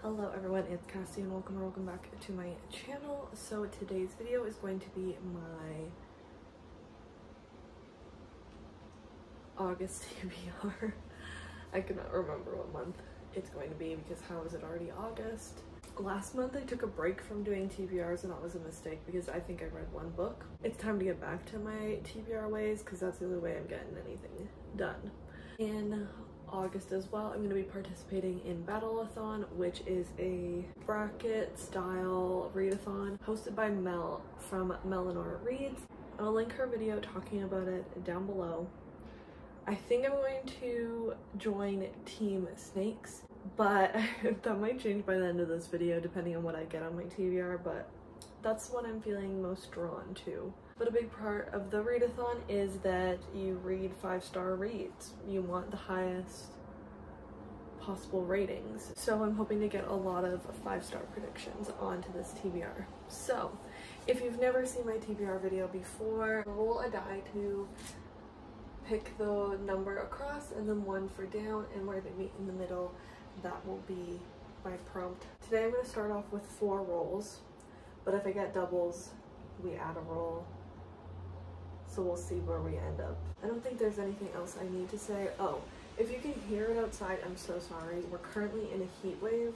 Hello everyone, it's Cassie and welcome back to my channel. So today's video is going to be my August TBR. I cannot remember what month it's going to be because how is it already August? Last month I took a break from doing TBRs and that was a mistake because I think I read one book. It's time to get back to my TBR ways because that's the only way I'm getting anything done. In August as well, I'm going to be participating in Battleathon, which is a bracket style readathon hosted by Mel from Melanor Reads. I'll link her video talking about it down below. I think I'm going to join Team Snakes, but that might change by the end of this video depending on what I get on my TBR, but that's what I'm feeling most drawn to. But a big part of the readathon is that you read 5-star reads. You want the highest possible ratings. So I'm hoping to get a lot of 5-star predictions onto this TBR. So if you've never seen my TBR video before, roll a die to pick the number across and then one for down, and where they meet in the middle, that will be my prompt. Today I'm going to start off with 4 rolls, but if I get doubles, we add a roll. So we'll see where we end up. I don't think there's anything else I need to say. Oh, if you can hear it outside, I'm so sorry. We're currently in a heat wave,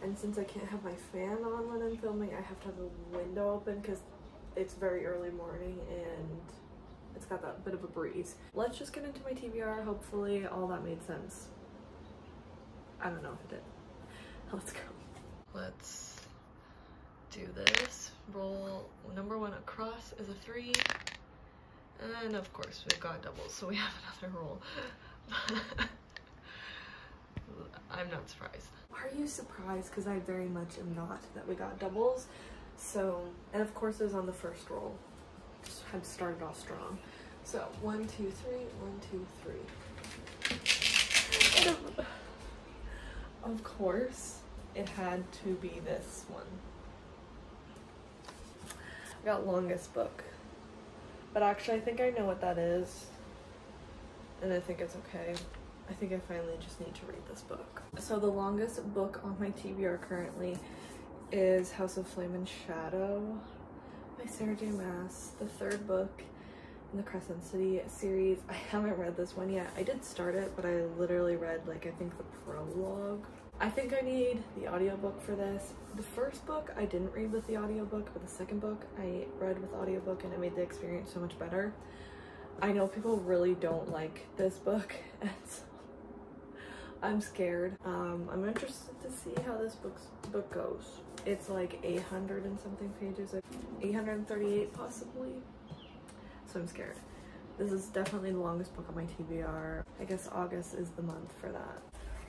and since I can't have my fan on when I'm filming, I have to have the window open because it's very early morning and it's got that bit of a breeze. Let's just get into my TBR. Hopefully all that made sense. I don't know if it did. Let's go. Let's do this. Roll number 1 across is a 3. And of course we've got doubles, so we have another roll. I'm not surprised. Are you surprised? Because I very much am not that we got doubles. So, and of course it was on the first roll. Just had started off strong. So 1, 2, 3, 1, 2, 3. And of course it had to be this one. I got longest book. But actually, I think I know what that is, and I think it's okay. I think I finally just need to read this book. So the longest book on my TBR currently is House of Flame and Shadow by Sarah J. Maas, the 3rd book in the Crescent City series. I haven't read this one yet. I did start it, but I literally read, like, I think the prologue. I think I need the audiobook for this. The first book I didn't read with the audiobook, but the second book I read with audiobook and it made the experience so much better. I know people really don't like this book, and so I'm scared. I'm interested to see how this book goes. It's like 800 and something pages, like 838 possibly. So I'm scared. This is definitely the longest book on my TBR. I guess August is the month for that.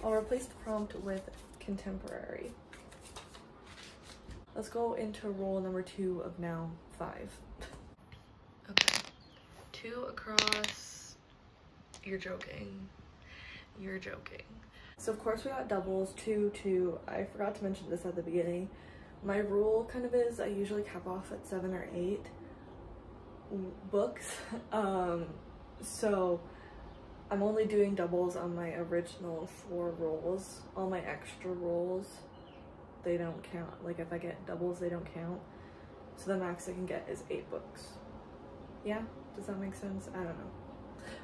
I'll replace the prompt with contemporary. Let's go into roll number 2 of now 5. Okay, 2 across. You're joking. You're joking. So of course we got doubles, 2, 2. I forgot to mention this at the beginning. My rule kind of is I usually cap off at 7 or 8 books. So I'm only doing doubles on my original 4 rolls. All my extra rolls, they don't count. Like if I get doubles, they don't count. So the max I can get is 8 books. Yeah, does that make sense? I don't know.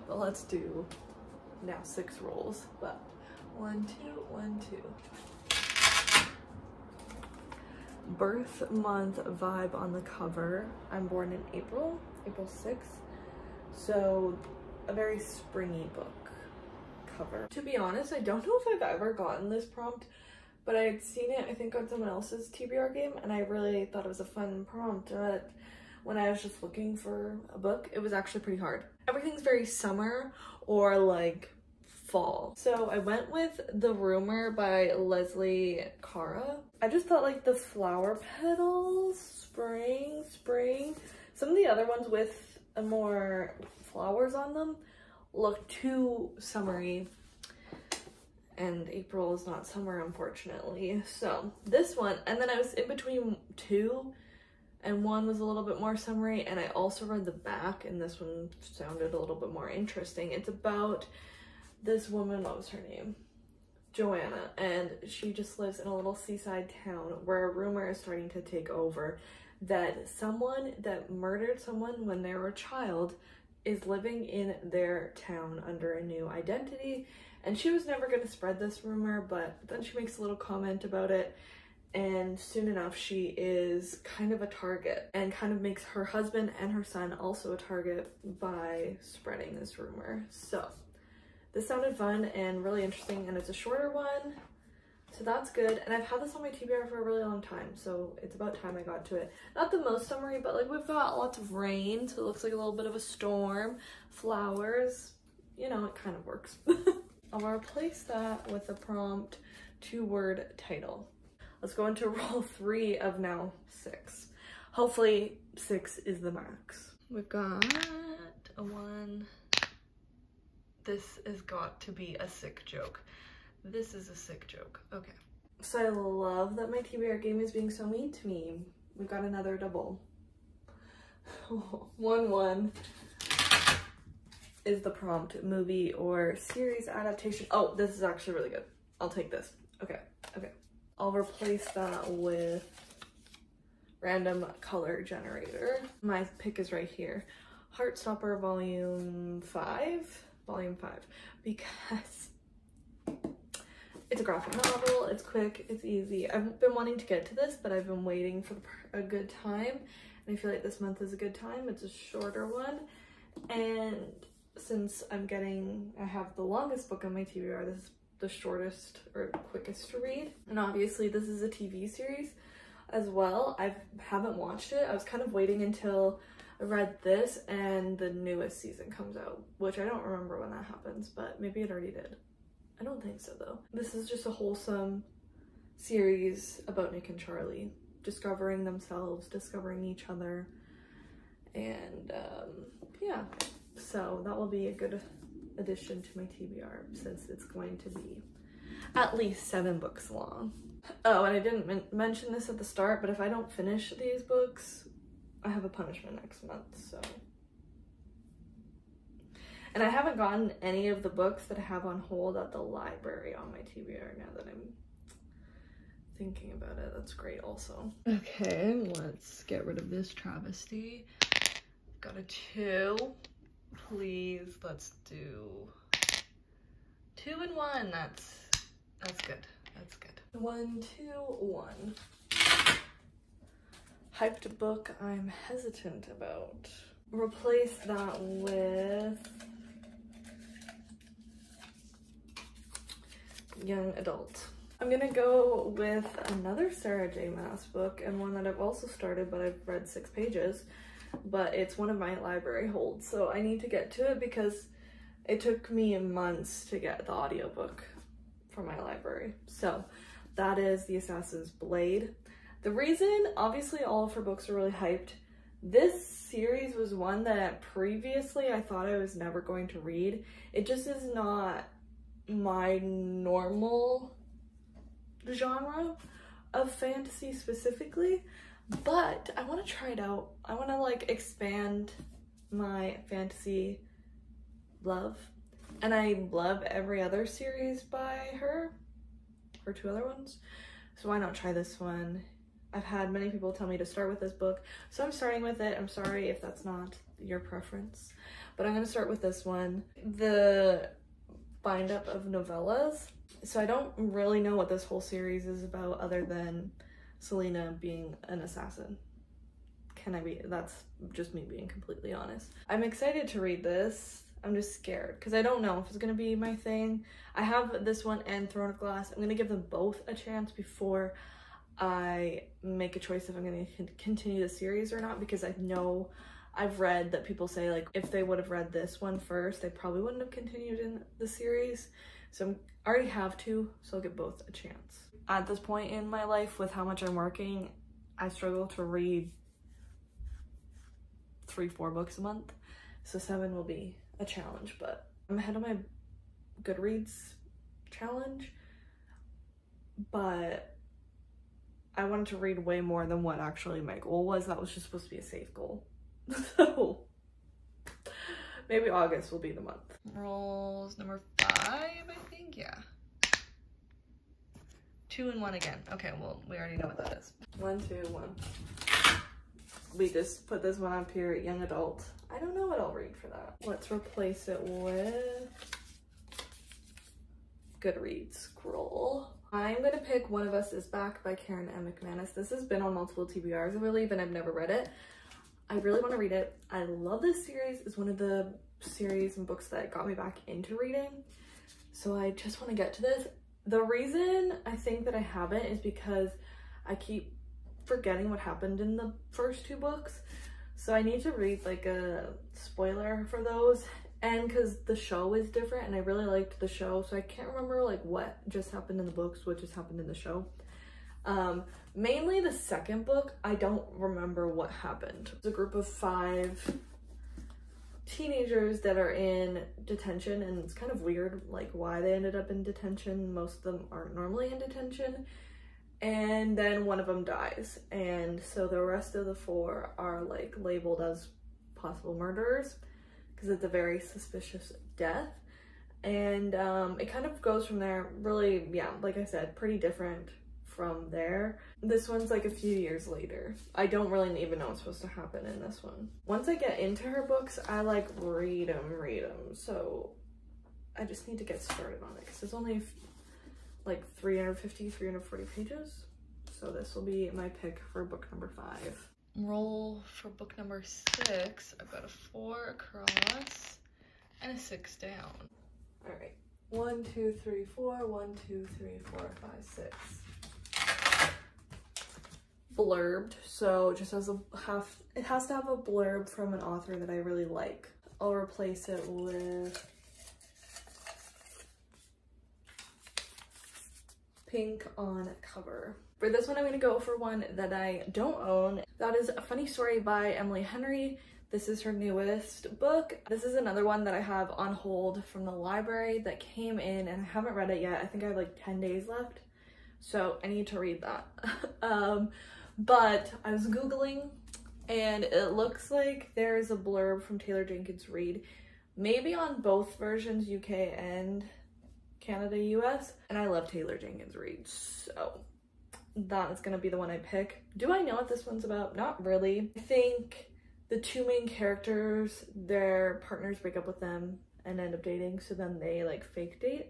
But let's do now 6 rolls. But 1, 2, 1, 2. Birth month vibe on the cover. I'm born in April 6th. So a very springy book cover. To be honest, I don't know if I've ever gotten this prompt, but I had seen it, I think, on someone else's TBR game, and I really thought it was a fun prompt. But when I was just looking for a book, it was actually pretty hard. Everything's very summer or like fall. So I went with The Rumor by Leslie Cara. I just thought like the flower petals, spring. Some of the other ones with more flowers on them look too summery, and April is not summer, unfortunately. So this one, and then I was in between 2, and one was a little bit more summery, and I also read the back, and this one sounded a little bit more interesting. It's about this woman, what was her name? Joanna, and she just lives in a little seaside town where a rumor is starting to take over that someone that murdered someone when they were a child is living in their town under a new identity. And she was never going to spread this rumor, but then she makes a little comment about it, and soon enough she is kind of a target and kind of makes her husband and her son also a target by spreading this rumor. So this sounded fun and really interesting, and it's a shorter one, so that's good. And I've had this on my TBR for a really long time, so it's about time I got to it. Not the most summery, but like we've got lots of rain, so it looks like a little bit of a storm. Flowers, you know, it kind of works. I'll replace that with a prompt 2-word title. Let's go into roll 3 of now 6. Hopefully 6 is the max. We've got a 1. This has got to be a sick joke. This is a sick joke. Okay. So I love that my TBR game is being so mean to me. We've got another double. 1-1 is the prompt. Movie or series adaptation. Oh, this is actually really good. I'll take this. Okay. Okay. I'll replace that with random color generator. My pick is right here. Heartstopper Volume 5. Volume 5, because it's a graphic novel, it's quick, it's easy. I've been wanting to get to this, but I've been waiting for a good time, and I feel like this month is a good time. It's a shorter one, and since I have the longest book on my TBR, this is the shortest or quickest to read. And obviously this is a TV series as well. I haven't watched it. I was kind of waiting until I read this and the newest season comes out, which I don't remember when that happens, but maybe it already did. I don't think so though. This is just a wholesome series about Nick and Charlie discovering themselves, discovering each other, and yeah. So that will be a good addition to my TBR since it's going to be at least 7 books long. Oh, and I didn't mention this at the start, but if I don't finish these books, I have a punishment next month, so. And I haven't gotten any of the books that I have on hold at the library on my TBR now that I'm thinking about it. That's great also. Okay, let's get rid of this travesty. Got a 2. Please, let's do 2 and 1. That's good. That's good. 1, 2, 1. Hyped book I'm hesitant about. Replace that with young adult. I'm gonna go with another Sarah J. Maas book, and one that I've also started but I've read 6 pages, but it's one of my library holds, so I need to get to it because it took me months to get the audiobook from my library. So that is The Assassin's Blade. The reason, obviously all of her books are really hyped. This series was one that previously I thought I was never going to read. It just is not my normal genre of fantasy specifically, but I want to try it out. I want to like expand my fantasy love, and I love every other series by her 2 other ones, so why not try this one? I've had many people tell me to start with this book, so I'm starting with it. I'm sorry if that's not your preference, but I'm going to start with this one. The bind up of novellas. So I don't really know what this whole series is about other than Selena being an assassin. That's just me being completely honest. I'm excited to read this. I'm just scared because I don't know if it's going to be my thing. I have this one and Throne of Glass. I'm going to give them both a chance before I make a choice if I'm going to continue the series or not, because I know I've read that people say like if they would have read this one first, they probably wouldn't have continued in the series. So I already have 2, so I'll give both a chance. At this point in my life, with how much I'm working, I struggle to read 3-4 books a month, so 7 will be a challenge, but I'm ahead of my Goodreads challenge, but I wanted to read way more than what actually my goal was. That was just supposed to be a safe goal. So maybe August will be the month. Rolls number 5, I think, yeah. 2 and 1 again. Okay, well, we already know what that is. 1, 2, 1. We just put this one up here, young adult. I don't know what I'll read for that. Let's replace it with Goodreads scroll. I'm gonna pick One of Us Is Back by Karen M. McManus. This has been on multiple TBRs, I believe, and I've never read it. I really want to read it. I love this series. It's one of the series and books that got me back into reading. So I just want to get to this. The reason I think that I haven't is because I keep forgetting what happened in the first 2 books. So I need to read like a spoiler for those, and because the show is different and I really liked the show, so I can't remember like what just happened in the books, what just happened in the show. Mainly the second book, I don't remember what happened. It's a group of 5 teenagers that are in detention, and it's kind of weird like why they ended up in detention. Most of them aren't normally in detention. And then one of them dies, and so the rest of the 4 are like labeled as possible murderers because it's a very suspicious death. And it kind of goes from there. Really, yeah, like I said, pretty different from there. This one's like a few years later. I don't really even know what's supposed to happen in this one. Once I get into her books, I like read them. So I just need to get started on it because it's only like 350, 340 pages. So this will be my pick for book number 5. Roll for book number 6. I've got a 4 across and a 6 down. All right, 1, 2, 3, 4, 1, 2, 3, 4, 5, 6. Blurbed, so it just has it has to have a blurb from an author that I really like. I'll replace it with pink on cover. For this one, I'm gonna go for one that I don't own. That is A Funny Story by Emily Henry. This is her newest book. This is another one that I have on hold from the library that came in, and I haven't read it yet. I think I have like 10 days left, so I need to read that. But I was Googling, and it looks like there's a blurb from Taylor Jenkins Reid, maybe on both versions, UK and Canada, US, and I love Taylor Jenkins Reid, so that is gonna be the one I pick. Do I know what this one's about? Not really. I think the 2 main characters, their partners break up with them and end up dating, so then they like fake date.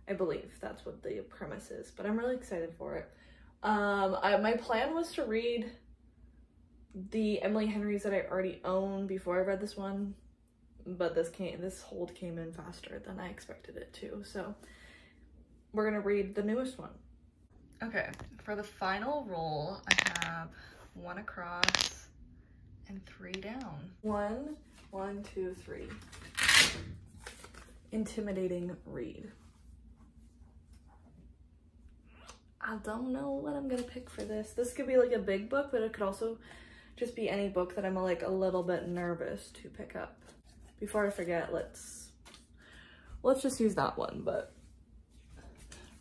I believe that's what the premise is, but I'm really excited for it. My plan was to read the Emily Henrys that I already own before I read this one, but this hold came in faster than I expected it to, so we're gonna read the newest one. Okay, for the final roll, I have 1 across and 3 down. 1, 1, 2, 3. Intimidating read. I don't know what I'm gonna pick for this. This could be like a big book, but it could also just be any book that I'm like a little bit nervous to pick up. Before I forget, let's just use that one, but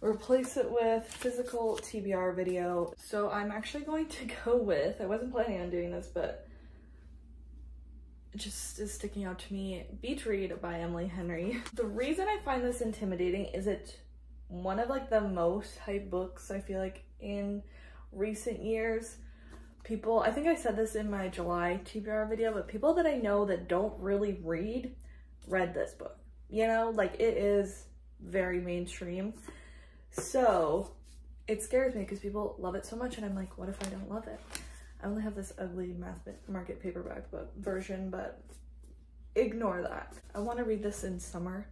replace it with physical TBR video. So I'm actually going to go with, I wasn't planning on doing this, but it just is sticking out to me, Beach Read by Emily Henry. The reason I find this intimidating is it's one of like the most hyped books I feel like in recent years. People, I think I said this in my July TBR video, but people that I know that don't really read this book. You know, like it is very mainstream. So it scares me because people love it so much, and I'm like, what if I don't love it? I only have this ugly mass market paperback book version, but ignore that. I want to read this in summer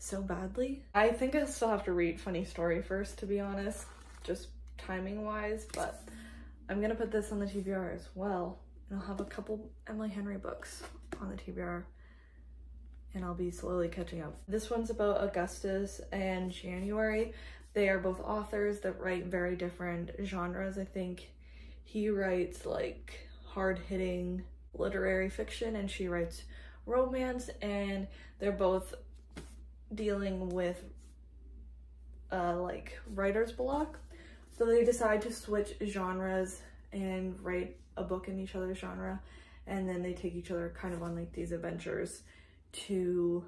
so badly. I think I still have to read Funny Story first, to be honest, just timing wise, but I'm gonna put this on the TBR as well, and I'll have a couple Emily Henry books on the TBR, and I'll be slowly catching up. This one's about Augustus and January. They are both authors that write very different genres. I think he writes like hard-hitting literary fiction and she writes romance, and they're both dealing with like writer's block. So they decide to switch genres and write a book in each other's genre, and then they take each other kind of on like these adventures to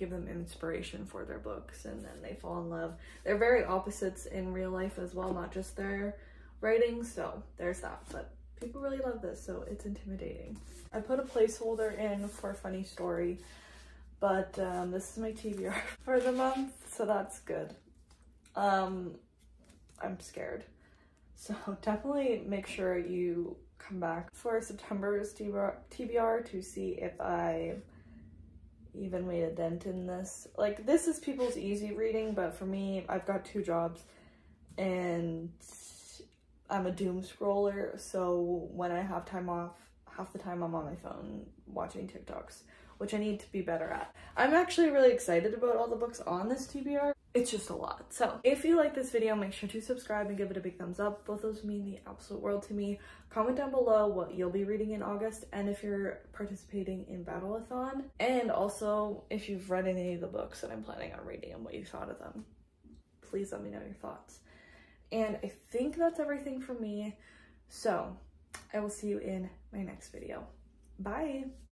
give them inspiration for their books, and then they fall in love. They're very opposites in real life as well, not just their writing, so there's that. But people really love this, so it's intimidating. I put a placeholder in for a funny story, but this is my TBR for the month, so that's good. I'm scared. So definitely make sure you come back for September's TBR to see if I even made a dent in this. Like, this is people's easy reading, but for me, I've got 2 jobs and I'm a doom scroller, so when I have time off, half the time I'm on my phone watching TikToks, which I need to be better at. I'm actually really excited about all the books on this TBR. It's just a lot. So if you like this video, make sure to subscribe and give it a big thumbs up. Both those mean the absolute world to me. Comment down below what you'll be reading in August, and if you're participating in Battleathon, and also if you've read any of the books that I'm planning on reading and what you thought of them. Please let me know your thoughts. And I think that's everything from me. So I will see you in my next video. Bye.